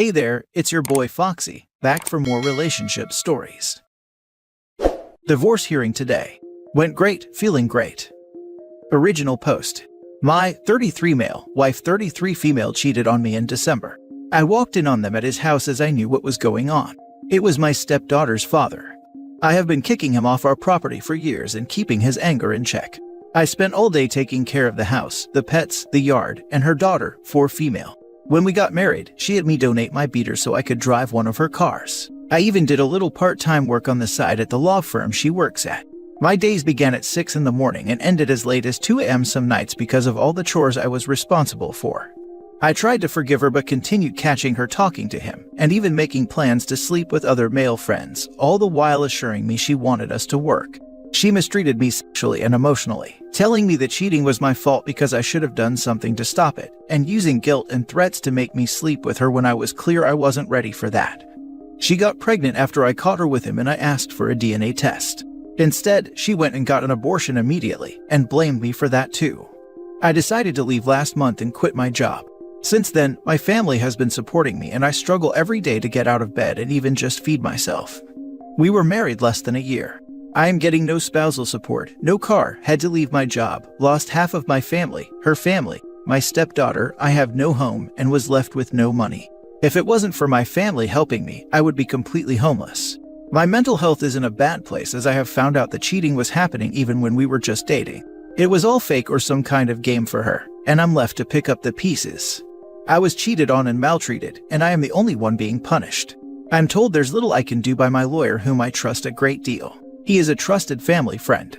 Hey there, it's your boy Foxy, back for more relationship stories. Divorce hearing today. Went great, feeling great. Original post. My 33 male, wife 33 female cheated on me in December. I walked in on them at his house as I knew what was going on. It was my stepdaughter's father. I have been kicking him off our property for years and keeping his anger in check. I spent all day taking care of the house, the pets, the yard, and her daughter, 4 female. When we got married, she had me donate my beater so I could drive one of her cars. I even did a little part-time work on the side at the law firm she works at. My days began at 6 in the morning and ended as late as 2 a.m. some nights because of all the chores I was responsible for. I tried to forgive her but continued catching her talking to him, and even making plans to sleep with other male friends, all the while assuring me she wanted us to work. She mistreated me sexually and emotionally, telling me that cheating was my fault because I should have done something to stop it, and using guilt and threats to make me sleep with her when I was clear I wasn't ready for that. She got pregnant after I caught her with him and I asked for a DNA test. Instead, she went and got an abortion immediately, and blamed me for that too. I decided to leave last month and quit my job. Since then, my family has been supporting me and I struggle every day to get out of bed and even just feed myself. We were married less than a year. I am getting no spousal support, no car, had to leave my job, lost half of my family, her family, my stepdaughter, I have no home, and was left with no money. If it wasn't for my family helping me, I would be completely homeless. My mental health is in a bad place as I have found out that cheating was happening even when we were just dating. It was all fake or some kind of game for her, and I'm left to pick up the pieces. I was cheated on and maltreated, and I am the only one being punished. I'm told there's little I can do by my lawyer, whom I trust a great deal. He is a trusted family friend.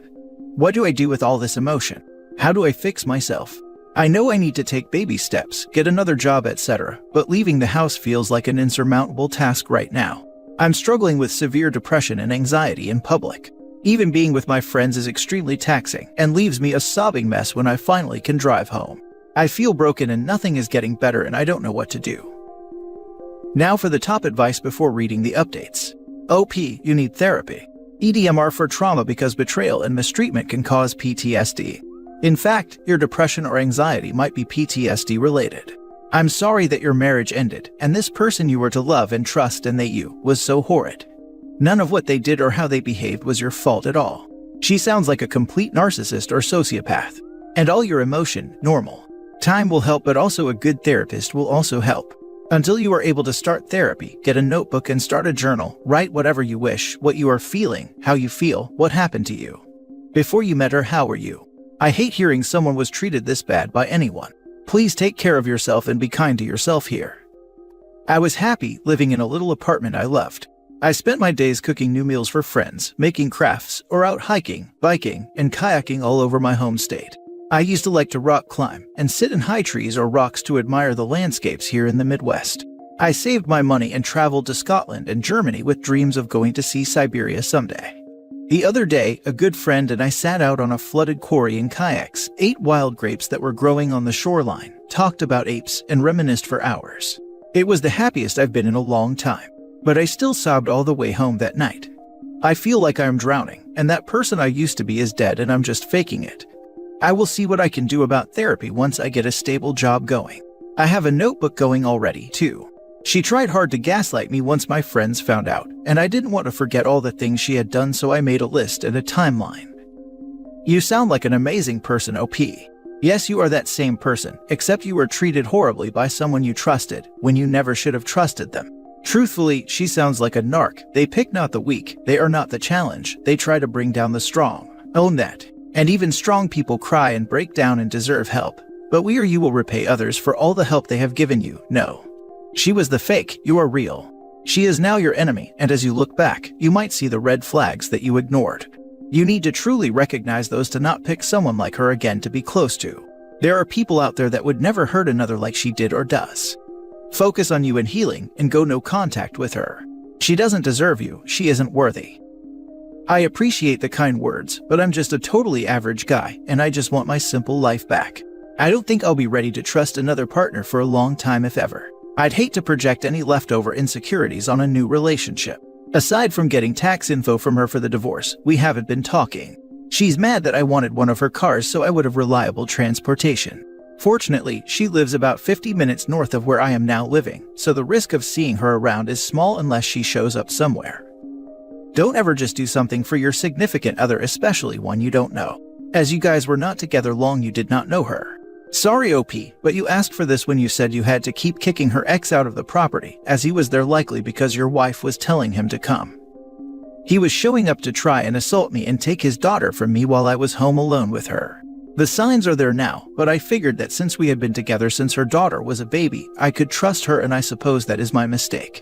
What do I do with all this emotion? How do I fix myself? I know I need to take baby steps, get another job, etc., but leaving the house feels like an insurmountable task right now. I'm struggling with severe depression and anxiety in public. Even being with my friends is extremely taxing and leaves me a sobbing mess when I finally can drive home. I feel broken and nothing is getting better and I don't know what to do. Now for the top advice before reading the updates. OP, you need therapy. EDMR for trauma because betrayal and mistreatment can cause PTSD. In fact, your depression or anxiety might be PTSD related. I'm sorry that your marriage ended, and this person you were to love and trust and was so horrid. None of what they did or how they behaved was your fault at all. She sounds like a complete narcissist or sociopath. And all your emotion, normal. Time will help, but also a good therapist will also help. Until you are able to start therapy, get a notebook and start a journal, write whatever you wish, what you are feeling, how you feel, what happened to you. Before you met her, how were you? I hate hearing someone was treated this bad by anyone. Please take care of yourself and be kind to yourself here. I was happy living in a little apartment I loved. I spent my days cooking new meals for friends, making crafts, or out hiking, biking, and kayaking all over my home state. I used to like to rock climb and sit in high trees or rocks to admire the landscapes here in the Midwest. I saved my money and traveled to Scotland and Germany with dreams of going to see Siberia someday. The other day, a good friend and I sat out on a flooded quarry in kayaks, ate wild grapes that were growing on the shoreline, talked about apes, and reminisced for hours. It was the happiest I've been in a long time, but I still sobbed all the way home that night. I feel like I am drowning, and that person I used to be is dead and I'm just faking it. I will see what I can do about therapy once I get a stable job going. I have a notebook going already, too. She tried hard to gaslight me once my friends found out, and I didn't want to forget all the things she had done, so I made a list and a timeline. You sound like an amazing person, OP. Yes, you are that same person, except you were treated horribly by someone you trusted when you never should have trusted them. Truthfully, she sounds like a narc. They pick not the weak, they are not the challenge, they try to bring down the strong. Own that. And even strong people cry and break down and deserve help. But we or you will repay others for all the help they have given you. No. She was the fake, you are real. She is now your enemy, and as you look back, you might see the red flags that you ignored. You need to truly recognize those to not pick someone like her again to be close to. There are people out there that would never hurt another like she did or does. Focus on you and healing, and go no contact with her. She doesn't deserve you, she isn't worthy. I appreciate the kind words, but I'm just a totally average guy, and I just want my simple life back. I don't think I'll be ready to trust another partner for a long time, if ever. I'd hate to project any leftover insecurities on a new relationship. Aside from getting tax info from her for the divorce, we haven't been talking. She's mad that I wanted one of her cars so I would have reliable transportation. Fortunately, she lives about 50 minutes north of where I am now living, so the risk of seeing her around is small unless she shows up somewhere. Don't ever just do something for your significant other, especially one you don't know. As you guys were not together long, you did not know her. Sorry OP, but you asked for this when you said you had to keep kicking her ex out of the property, as he was there likely because your wife was telling him to come. He was showing up to try and assault me and take his daughter from me while I was home alone with her. The signs are there now, but I figured that since we had been together since her daughter was a baby, I could trust her, and I suppose that is my mistake.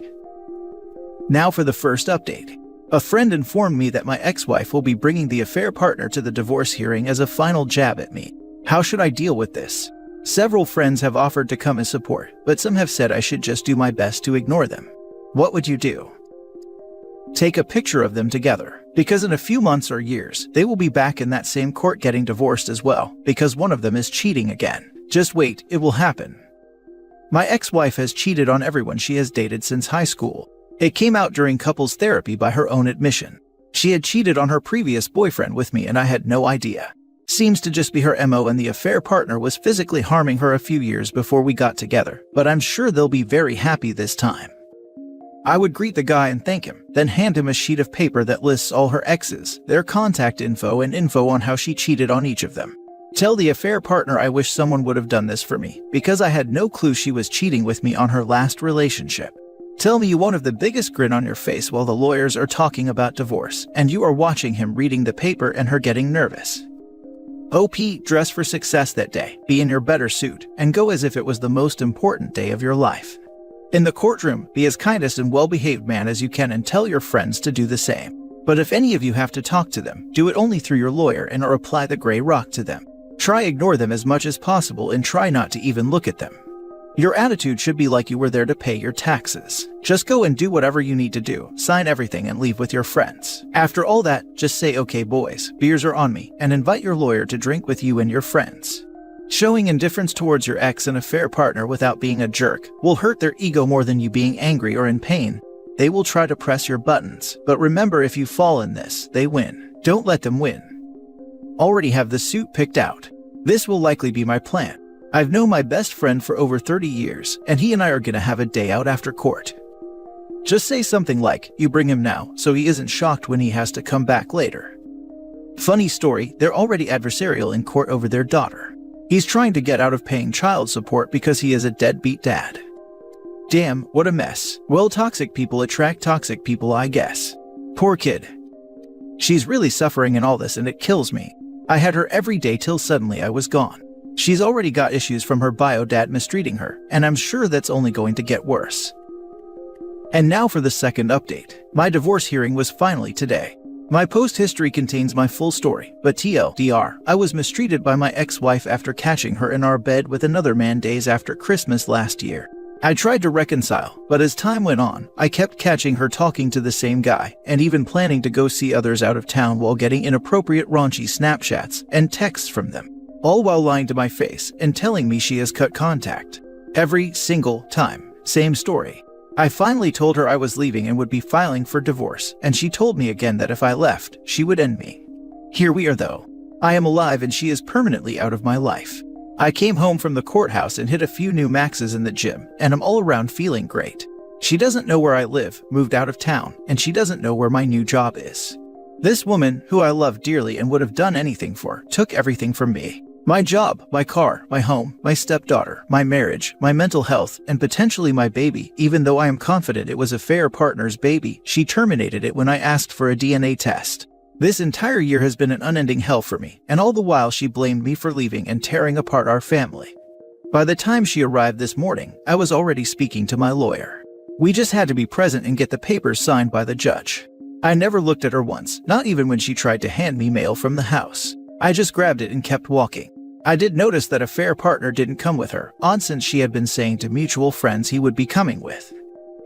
Now for the first update. A friend informed me that my ex-wife will be bringing the affair partner to the divorce hearing as a final jab at me. How should I deal with this? Several friends have offered to come as support, but some have said I should just do my best to ignore them. What would you do? Take a picture of them together, because in a few months or years, they will be back in that same court getting divorced as well, because one of them is cheating again. Just wait, it will happen. My ex-wife has cheated on everyone she has dated since high school. It came out during couples therapy by her own admission. She had cheated on her previous boyfriend with me and I had no idea. Seems to just be her MO, and the affair partner was physically harming her a few years before we got together, but I'm sure they'll be very happy this time. I would greet the guy and thank him, then hand him a sheet of paper that lists all her exes, their contact info, and info on how she cheated on each of them. Tell the affair partner I wish someone would have done this for me, because I had no clue she was cheating with me on her last relationship. Tell me you won't have the biggest grin on your face while the lawyers are talking about divorce, and you are watching him reading the paper and her getting nervous. OP, dress for success that day, be in your better suit, and go as if it was the most important day of your life. In the courtroom, be as kindest and well-behaved man as you can and tell your friends to do the same. But if any of you have to talk to them, do it only through your lawyer and or apply the gray rock to them. Try ignore them as much as possible and try not to even look at them. Your attitude should be like you were there to pay your taxes. Just go and do whatever you need to do, sign everything and leave with your friends. After all that, just say, okay boys, beers are on me, and invite your lawyer to drink with you and your friends. Showing indifference towards your ex and affair partner without being a jerk will hurt their ego more than you being angry or in pain. They will try to press your buttons, but remember, if you fall in this, they win. Don't let them win. Already have the suit picked out. This will likely be my plan. I've known my best friend for over 30 years, and he and I are gonna have a day out after court. Just say something like, you bring him now, so he isn't shocked when he has to come back later. Funny story, they're already adversarial in court over their daughter. He's trying to get out of paying child support because he is a deadbeat dad. Damn, what a mess. Well, toxic people attract toxic people, I guess. Poor kid. She's really suffering in all this and it kills me. I had her every day till suddenly I was gone. She's already got issues from her bio dad mistreating her, and I'm sure that's only going to get worse. And now for the second update. My divorce hearing was finally today. My post history contains my full story, but TLDR, I was mistreated by my ex-wife after catching her in our bed with another man days after Christmas last year. I tried to reconcile, but as time went on, I kept catching her talking to the same guy, and even planning to go see others out of town while getting inappropriate raunchy Snapchats and texts from them, all while lying to my face and telling me she has cut contact. Every single time, same story. I finally told her I was leaving and would be filing for divorce, and she told me again that if I left, she would end me. Here we are though. I am alive and she is permanently out of my life. I came home from the courthouse and hit a few new maxes in the gym, and I'm all around feeling great. She doesn't know where I live, moved out of town, and she doesn't know where my new job is. This woman, who I love dearly and would have done anything for, took everything from me. My job, my car, my home, my stepdaughter, my marriage, my mental health, and potentially my baby. Even though I am confident it was a fair partner's baby, she terminated it when I asked for a DNA test. This entire year has been an unending hell for me, and all the while she blamed me for leaving and tearing apart our family. By the time she arrived this morning, I was already speaking to my lawyer. We just had to be present and get the papers signed by the judge. I never looked at her once, not even when she tried to hand me mail from the house. I just grabbed it and kept walking. I did notice that a fair partner didn't come with her, odd since she had been saying to mutual friends he would be coming with.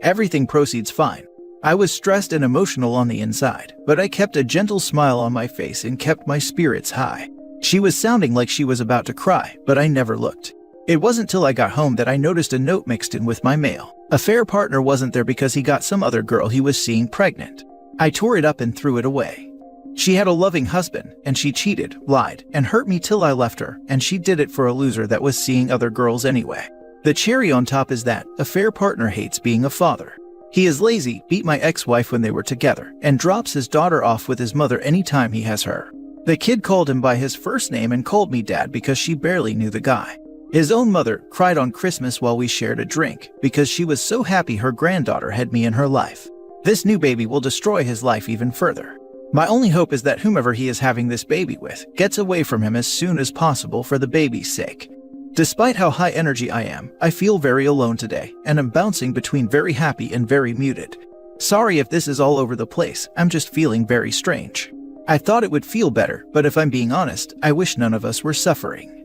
Everything proceeds fine. I was stressed and emotional on the inside, but I kept a gentle smile on my face and kept my spirits high. She was sounding like she was about to cry, but I never looked. It wasn't till I got home that I noticed a note mixed in with my mail. A fair partner wasn't there because he got some other girl he was seeing pregnant. I tore it up and threw it away. She had a loving husband, and she cheated, lied, and hurt me till I left her, and she did it for a loser that was seeing other girls anyway. The cherry on top is that affair partner hates being a father. He is lazy, beat my ex-wife when they were together, and drops his daughter off with his mother anytime he has her. The kid called him by his first name and called me dad because she barely knew the guy. His own mother cried on Christmas while we shared a drink because she was so happy her granddaughter had me in her life. This new baby will destroy his life even further. My only hope is that whomever he is having this baby with gets away from him as soon as possible for the baby's sake. Despite how high energy I am, I feel very alone today, and am bouncing between very happy and very muted. Sorry if this is all over the place, I'm just feeling very strange. I thought it would feel better, but if I'm being honest, I wish none of us were suffering.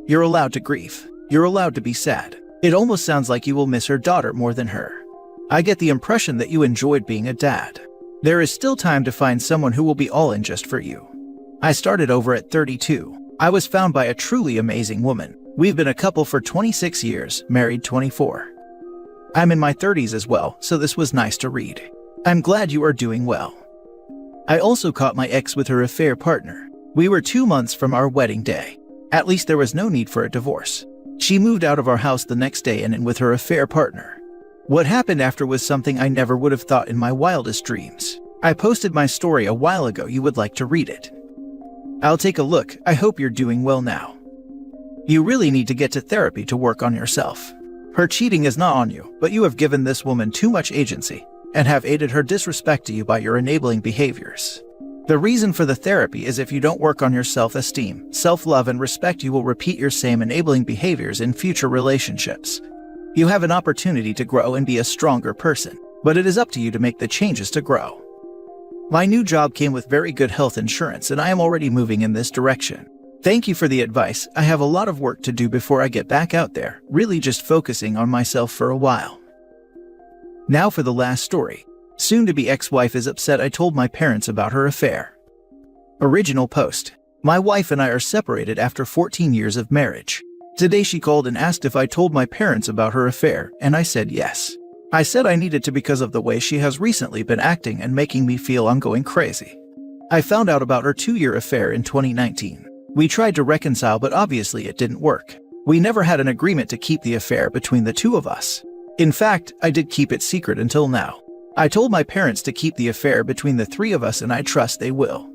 You're allowed to grieve. You're allowed to be sad. It almost sounds like you will miss her daughter more than her. I get the impression that you enjoyed being a dad. There is still time to find someone who will be all in just for you. I started over at 32. I was found by a truly amazing woman. We've been a couple for 26 years, married 24. I'm in my 30s as well, so this was nice to read. I'm glad you are doing well. I also caught my ex with her affair partner. We were 2 months from our wedding day. At least there was no need for a divorce. She moved out of our house the next day and in with her affair partner. What happened after was something I never would have thought in my wildest dreams. I posted my story a while ago. You would like to read it. I'll take a look. I hope you're doing well now. You really need to get to therapy to work on yourself. Her cheating is not on you, but you have given this woman too much agency and have aided her disrespect to you by your enabling behaviors. The reason for the therapy is if you don't work on your self-esteem, self-love, and respect, you will repeat your same enabling behaviors in future relationships. You have an opportunity to grow and be a stronger person, but it is up to you to make the changes to grow. My new job came with very good health insurance, and I am already moving in this direction. Thank you for the advice. I have a lot of work to do before I get back out there, really just focusing on myself for a while. Now for the last story. Soon-to-be ex-wife is upset I told my parents about her affair. Original post. My wife and I are separated after 14 years of marriage. Today she called and asked if I told my parents about her affair, and I said yes. I said I needed to because of the way she has recently been acting and making me feel I'm going crazy. I found out about her 2-year affair in 2019. We tried to reconcile, but obviously it didn't work. We never had an agreement to keep the affair between the two of us. In fact, I did keep it secret until now. I told my parents to keep the affair between the three of us, and I trust they will.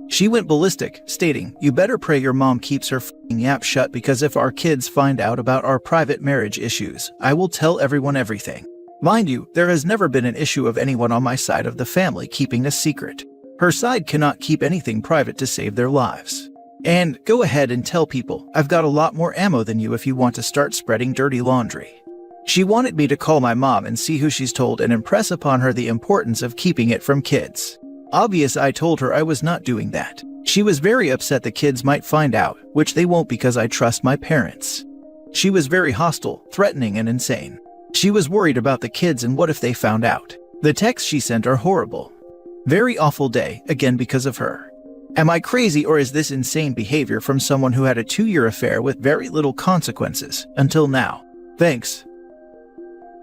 She went ballistic, stating, "You better pray your mom keeps her f***ing yap shut, because if our kids find out about our private marriage issues, I will tell everyone everything." Mind you, there has never been an issue of anyone on my side of the family keeping a secret. Her side cannot keep anything private to save their lives. And go ahead and tell people, I've got a lot more ammo than you if you want to start spreading dirty laundry. She wanted me to call my mom and see who she's told and impress upon her the importance of keeping it from kids. Obvious, I told her I was not doing that. She was very upset the kids might find out, which they won't because I trust my parents. She was very hostile, threatening, and insane. She was worried about the kids and what if they found out. The texts she sent are horrible. Very awful day, again because of her. Am I crazy, or is this insane behavior from someone who had a 2-year affair with very little consequences until now? Thanks.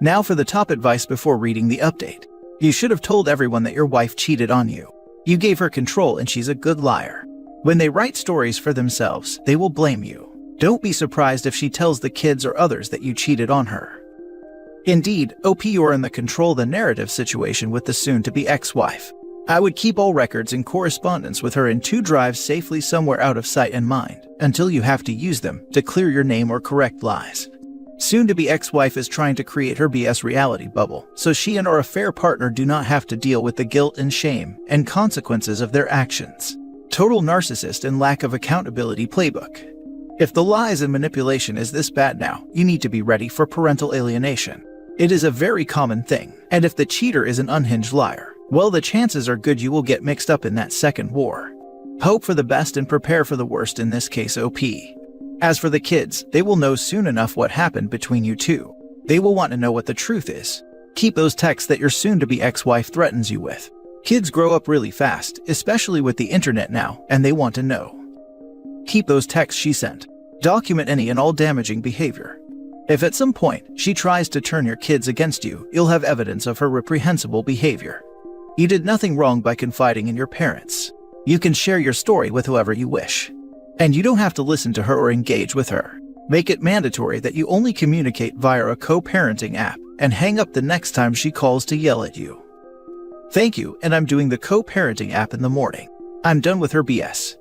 Now for the top advice before reading the update. You should have told everyone that your wife cheated on you. You gave her control and she's a good liar. When they write stories for themselves, they will blame you. Don't be surprised if she tells the kids or others that you cheated on her. Indeed, OP, you're in the control the narrative situation with the soon-to-be ex-wife. I would keep all records and correspondence with her in 2 drives safely somewhere out of sight and mind, until you have to use them to clear your name or correct lies. Soon-to-be ex-wife is trying to create her BS reality bubble, so she and her affair partner do not have to deal with the guilt and shame and consequences of their actions. Total narcissist and lack of accountability playbook. If the lies and manipulation is this bad now, you need to be ready for parental alienation. It is a very common thing, and if the cheater is an unhinged liar, well, the chances are good you will get mixed up in that second war. Hope for the best and prepare for the worst, in this case OP. As for the kids, they will know soon enough what happened between you two. They will want to know what the truth is. Keep those texts that your soon-to-be ex-wife threatens you with. Kids grow up really fast, especially with the internet now, and they want to know. Keep those texts she sent. Document any and all damaging behavior. If at some point she tries to turn your kids against you, you'll have evidence of her reprehensible behavior. You did nothing wrong by confiding in your parents. You can share your story with whoever you wish. And you don't have to listen to her or engage with her. Make it mandatory that you only communicate via a co-parenting app and hang up the next time she calls to yell at you. Thank you, and I'm doing the co-parenting app in the morning. I'm done with her BS.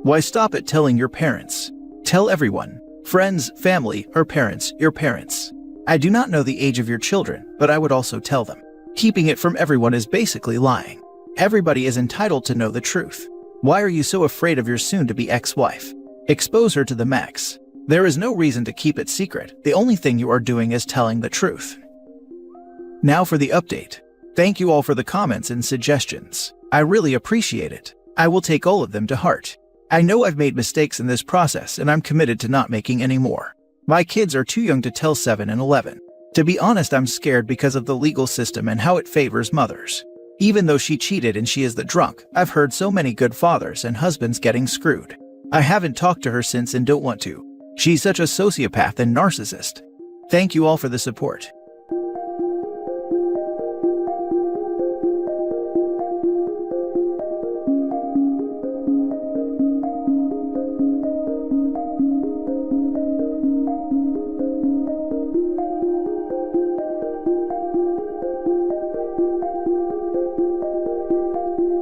Why stop at telling your parents? Tell everyone. Friends, family, or parents, your parents. I do not know the age of your children, but I would also tell them. Keeping it from everyone is basically lying. Everybody is entitled to know the truth. Why are you so afraid of your soon-to-be ex-wife? Expose her to the max. There is no reason to keep it secret. The only thing you are doing is telling the truth. Now for the update. Thank you all for the comments and suggestions. I really appreciate it. I will take all of them to heart. I know I've made mistakes in this process, and I'm committed to not making any more. My kids are too young to tell 7 and 11. To be honest, I'm scared because of the legal system and how it favors mothers. Even though she cheated and she is the drunk, I've heard so many good fathers and husbands getting screwed. I haven't talked to her since and don't want to. She's such a sociopath and narcissist. Thank you all for the support.